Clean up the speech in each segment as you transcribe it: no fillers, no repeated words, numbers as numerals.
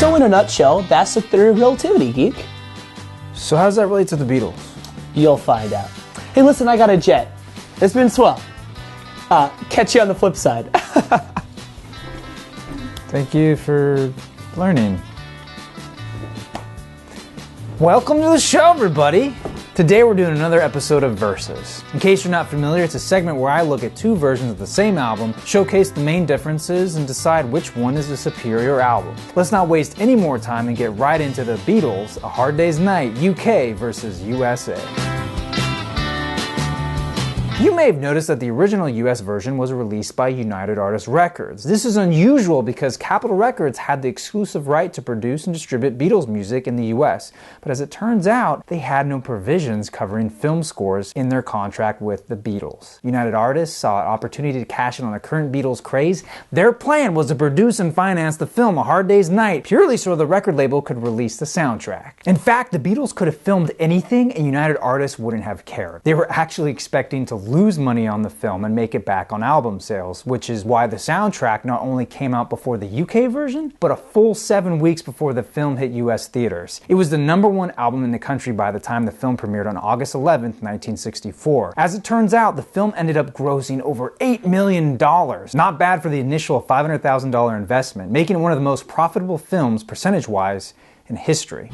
So in a nutshell, that's the theory of relativity, geek. So how does that relate to the Beatles? You'll find out. Hey, listen, I got a jet. It's been swell. Catch you on the flip side. Thank you for learning. Welcome to the show, everybody! Today we're doing another episode of Versus. In case you're not familiar, it's a segment where I look at two versions of the same album, showcase the main differences, and decide which one is the superior album. Let's not waste any more time and get right into the Beatles, A Hard Day's Night, UK versus USA. You may have noticed that the original US version was released by United Artists Records. This is unusual because Capitol Records had the exclusive right to produce and distribute Beatles music in the US, but as it turns out, they had no provisions covering film scores in their contract with the Beatles. United Artists saw an opportunity to cash in on the current Beatles craze. Their plan was to produce and finance the film A Hard Day's Night purely so the record label could release the soundtrack. In fact, the Beatles could have filmed anything and United Artists wouldn't have cared. They were actually expecting to lose money on the film and make it back on album sales, which is why the soundtrack not only came out before the UK version, but a full 7 weeks before the film hit US theaters. It was the #1 album in the country by the time the film premiered on August 11th, 1964. As it turns out, the film ended up grossing over $8 million. Not bad for the initial $500,000 investment, making it one of the most profitable films, percentage-wise, in history.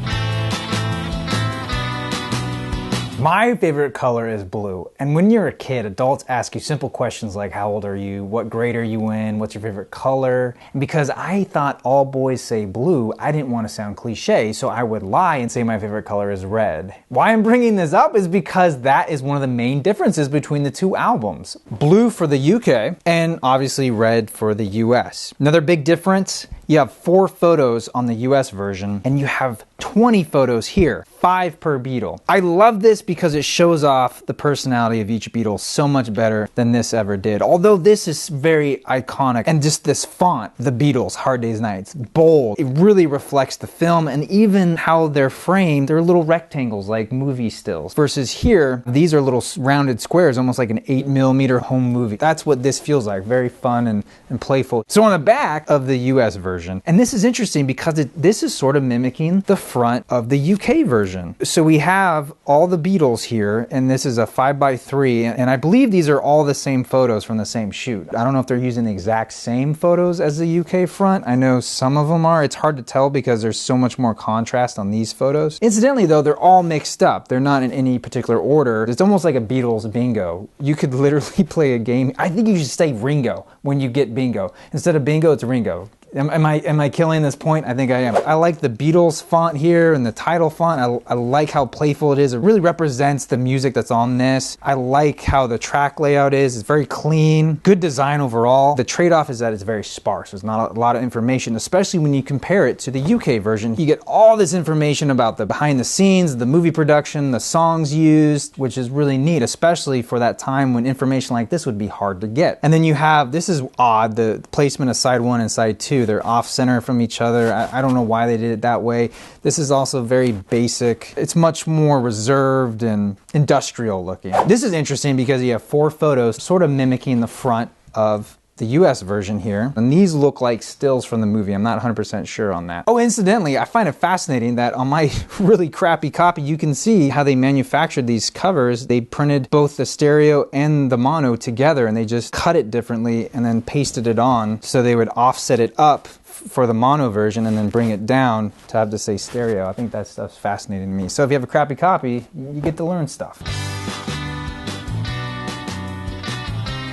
My favorite color is blue, and when you're a kid, adults ask you simple questions like how old are you, what grade are you in, what's your favorite color, and because I thought all boys say blue, I didn't want to sound cliche, so I would lie and say my favorite color is red. Why I'm bringing this up is because that is one of the main differences between the two albums. Blue for the UK, and obviously red for the US. Another big difference, you have 4 photos on the US version, and you have 20 photos here, 5 per Beatle. I love this because it shows off the personality of each Beatle so much better than this ever did. Although this is very iconic, and just this font, the Beatles, Hard Day's Night, it's bold. It really reflects the film, and even how they're framed, they're little rectangles like movie stills. Versus here, these are little rounded squares, almost like an 8mm home movie. That's what this feels like, very fun and playful. So on the back of the US version, and this is interesting because this is sort of mimicking the front of the UK version. So we have all the Beatles here, and this is a 5x3, and I believe these are all the same photos from the same shoot. I don't know if they're using the exact same photos as the UK front. I know some of them are. It's hard to tell because there's so much more contrast on these photos. Incidentally though, they're all mixed up. They're not in any particular order. It's almost like a Beatles bingo. You could literally play a game. I think you should say Ringo when you get bingo. Instead of bingo, it's Ringo. Am I killing this point? I think I am. I like the Beatles font here and the title font. I like how playful it is. It really represents the music that's on this. I like how the track layout is. It's very clean. Good design overall. The trade-off is that it's very sparse. There's not a lot of information, especially when you compare it to the UK version. You get all this information about the behind the scenes, the movie production, the songs used, which is really neat, especially for that time when information like this would be hard to get. And then you have, this is odd, the placement of side 1 and side 2. They're off center from each other. I don't know why they did it that way. This is also very basic. It's much more reserved and industrial looking. This is interesting because you have 4 photos sort of mimicking the front of the US version here, and these look like stills from the movie. I'm not 100% sure on that. Oh, incidentally, I find it fascinating that on my really crappy copy, you can see how they manufactured these covers. They printed both the stereo and the mono together, and they just cut it differently and then pasted it on, so they would offset it up for the mono version and then bring it down to have to say stereo. I think that stuff's fascinating to me. So if you have a crappy copy, you get to learn stuff.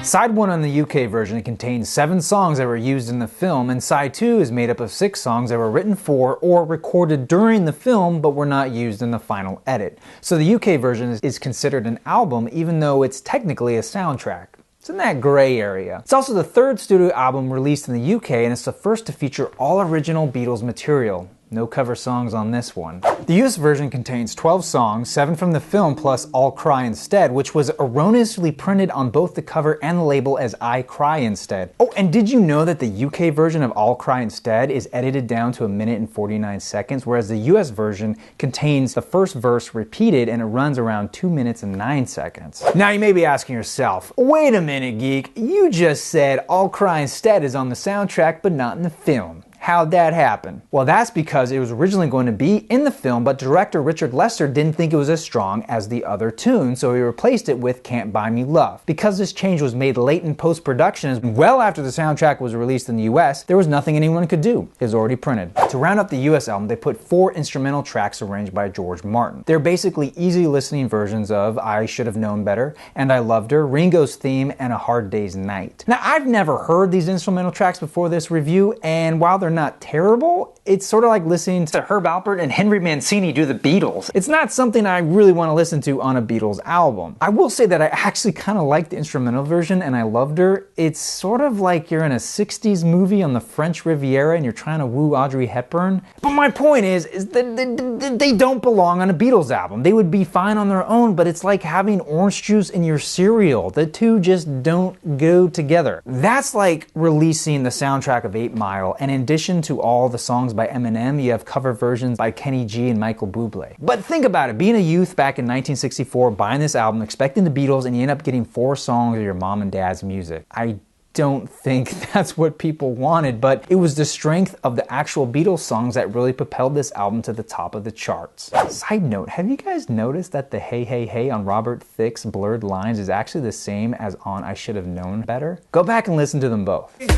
Side 1 on the UK version contains 7 songs that were used in the film, and side 2 is made up of 6 songs that were written for or recorded during the film but were not used in the final edit. So the UK version is considered an album even though it's technically a soundtrack. It's in that gray area. It's also the 3rd studio album released in the UK, and it's the first to feature all original Beatles material. No cover songs on this one. The US version contains 12 songs, 7 from the film plus I'll Cry Instead, which was erroneously printed on both the cover and the label as I Cry Instead. Oh, and did you know that the UK version of I'll Cry Instead is edited down to 1 minute and 49 seconds, whereas the US version contains the first verse repeated and it runs around 2 minutes and 9 seconds. Now you may be asking yourself, wait a minute, geek, you just said I'll Cry Instead is on the soundtrack but not in the film. How'd that happen? Well, that's because it was originally going to be in the film, but director Richard Lester didn't think it was as strong as the other tune, so he replaced it with Can't Buy Me Love. Because this change was made late in post-production, well after the soundtrack was released in the US, there was nothing anyone could do. It was already printed. To round up the US album, they put 4 instrumental tracks arranged by George Martin. They're basically easy listening versions of I Should Have Known Better, And I Loved Her, Ringo's Theme, and A Hard Day's Night. Now, I've never heard these instrumental tracks before this review, and while they're not terrible, it's sort of like listening to Herb Alpert and Henry Mancini do the Beatles. It's not something I really want to listen to on a Beatles album. I will say that I actually kind of like the instrumental version, and I loved her. It's sort of like you're in a 60s movie on the French Riviera and you're trying to woo Audrey Hepburn. But my point is that they don't belong on a Beatles album. They would be fine on their own, but it's like having orange juice in your cereal. The two just don't go together. That's like releasing the soundtrack of 8 Mile, and in addition to all the songs by Eminem, you have cover versions by Kenny G and Michael Bublé. But think about it, being a youth back in 1964, buying this album, expecting the Beatles, and you end up getting 4 songs of your mom and dad's music. I don't think that's what people wanted, but it was the strength of the actual Beatles songs that really propelled this album to the top of the charts. Side note, have you guys noticed that the Hey Hey Hey on Robert Thicke's Blurred Lines is actually the same as on I Should Have Known Better? Go back and listen to them both. Hey,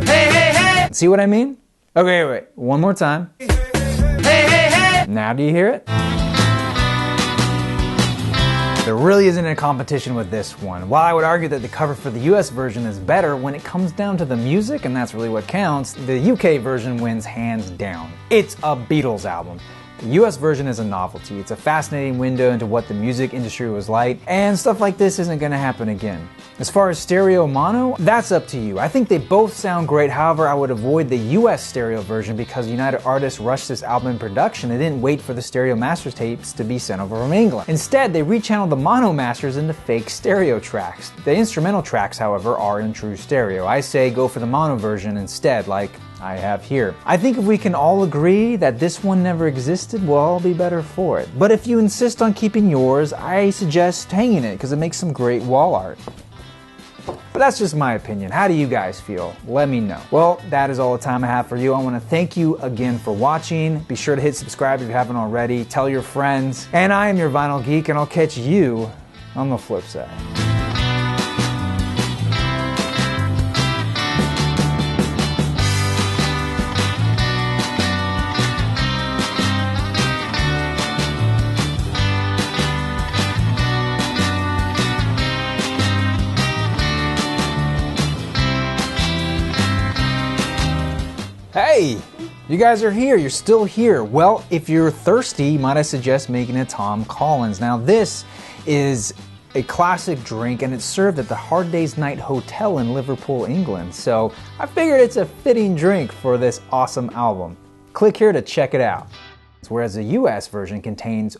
hey, hey! See what I mean? Okay, wait, one more time. Hey, hey, hey! Now do you hear it? There really isn't a competition with this one. While I would argue that the cover for the US version is better, when it comes down to the music, and that's really what counts, the UK version wins hands down. It's a Beatles album. The US version is a novelty. It's a fascinating window into what the music industry was like, and stuff like this isn't going to happen again. As far as stereo mono, that's up to you. I think they both sound great, however I would avoid the US stereo version because United Artists rushed this album in production and didn't wait for the stereo master tapes to be sent over from England. Instead, they rechanneled the mono masters into fake stereo tracks. The instrumental tracks, however, are in true stereo. I say go for the mono version instead, like I have here. I think if we can all agree that this one never existed, we'll all be better for it. But if you insist on keeping yours, I suggest hanging it because it makes some great wall art. But that's just my opinion. How do you guys feel? Let me know. Well, that is all the time I have for you. I want to thank you again for watching. Be sure to hit subscribe if you haven't already. Tell your friends. And I am your Vinyl Geek, and I'll catch you on the flip side. Hey, you guys are here. You're still here. Well, if you're thirsty, might I suggest making a Tom Collins. Now, this is a classic drink, and it's served at the Hard Day's Night Hotel in Liverpool, England. So I figured it's a fitting drink for this awesome album. Click here to check it out. Whereas the US version contains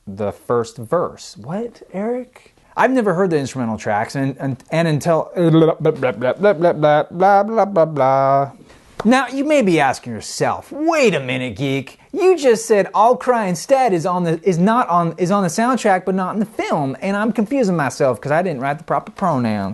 the first verse. What, Eric? I've never heard the instrumental tracks, and until blah, blah, blah, blah, blah, blah, blah, blah, blah, blah. Now, you may be asking yourself, wait a minute, geek. You just said I'll Cry Instead is on the soundtrack but not in the film, and I'm confusing myself because I didn't write the proper pronouns.